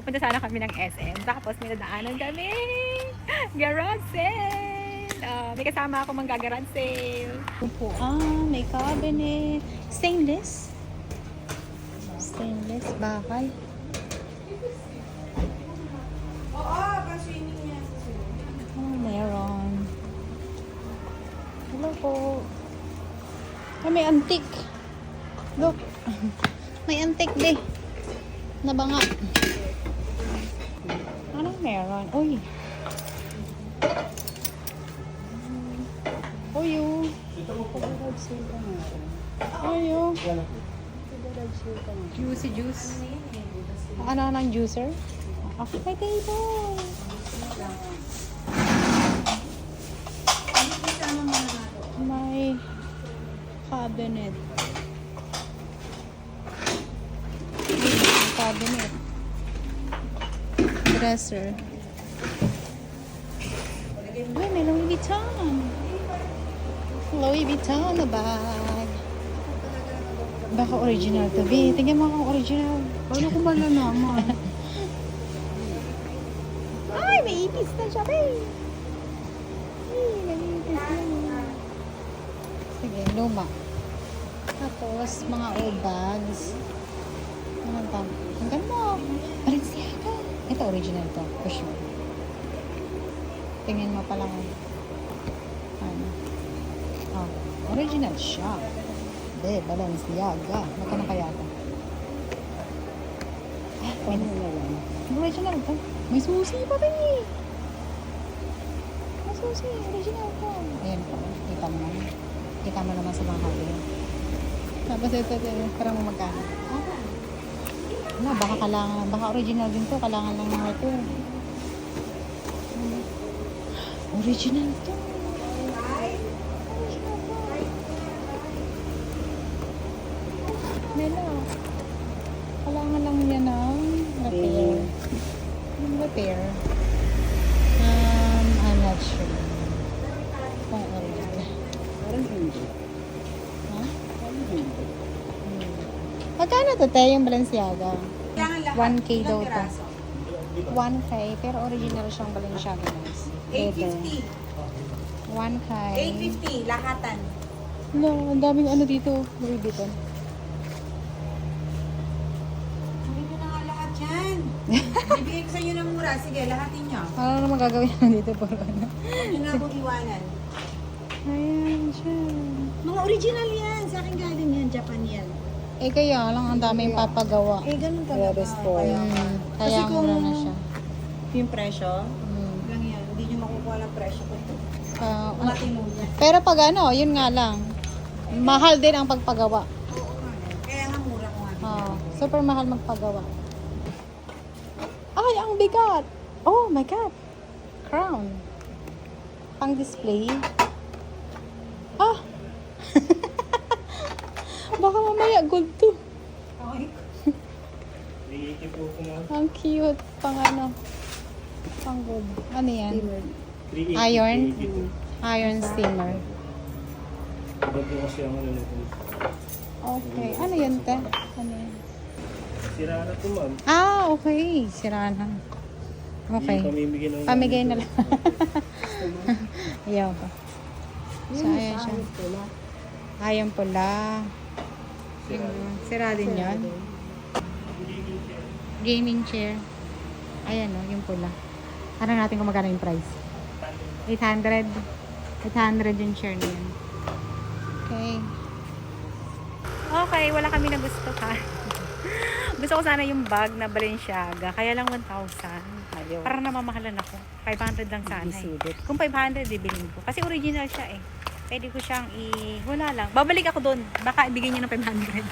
Punta sana kami ng SM. Tapos minadaanan kami. Garage sale. May kasama ako manggagarage sale. Upuan, may cabinet. Stainless. Stainless, bakal. Oo, pa-swimming niya sa swimming. Oh, meron. Hello po. Ah, may antique. Look. May antique din. Nabanga. Anong meron? Uy. Uy, oh. Uy, oh. Juicy juice. Ano ng juicer? Okay, table. May cabinet. Cabinet. Dresser. Ay, may Louis Vuitton. Louis Vuitton na bag. Baka original to be. Tingnan mo kung original. Paano ko malalaman? Ay, may ipis na siya, babe. Ay, may ipis na. Sige, luma. Tapos, mga old bags. Ano tama? Ang ganda. Balenciaga. Ito, original to. For sure. Tingin mo pa lang. Ano? Oh, original siya. Hindi, Balenciaga. Magkano kaya ito? Ah, Paano na lang? original to. May susi pa rin eh. May susi. Original to. Ayan po. Kita mo naman. Kita mo naman sa mga hali. Tapos ito. Parang mo magkano. Wala, baka kailangan. Baka original din to. Kailangan lang mga ito. Original to. Melo. Kailangan lang niya ng repair. Yung repair. I'm not sure. Kung original. Parang hindi. Ha? Parang hindi. Magkano to, te, yung Balenciaga? Kailangan lahat. 1K daw Ilang to. piraso? 1K, pero original siyang Balenciaga, guys. Leather. 850. 1K. 850, lahatan. No, ang daming ano dito. Louis Vuitton. Sabi nyo na nga lahat yan. Bibigay ko sa inyo ng mura. Sige, lahatin nyo. Ano naman gagawin na dito por ano? Huwag nyo na akong iwanan. Ayan siya. Mga original yan. Sa akin galing yan. Japan yan. Eh kaya lang, ang daming papagawa. Eh, ganun talaga. Kaya, Kaya Kasi mura kung- na siya. yung presyo, Mm. lang yan. Hindi nyo makukuha ng presyo. Ah, Matimo niya. pero pag ano, yun nga lang. Mahal din ang pagpagawa. Oo nga. Kaya nga mura ko nga. Oh, super mahal magpagawa. Ay, ang bigat! Oh my God! Crown. Pang display. Ah! Baka mamaya gold to. Okay. Ang cute. Pang ano. Pang gold. Ano yan? Iron? Iron steamer. Bago kasi ang ano nito. Okay. Ano yan, te? Ano yan? Sira na ito, ma'am. Ah, okay. Sira na. Okay. Pamimigay ng Pamigay na lang. Ayaw ko. So, ayan siya. Ayan pula. Sira din yun. Gaming chair. Ayan o, yung pula. Ano natin kung magkano yung price? 800. 800 yung chair na yun. Okay. Okay, wala kami na gusto ka. Gusto ko sana yung bag na Balenciaga. Kaya lang 1,000. Ayaw. Parang namamahalan ako. 500 lang sana eh. Kung 500, bibilin ko. Kasi original siya eh. Pwede ko siyang wala lang. Babalik ako doon. Baka ibigay niyo ng 500.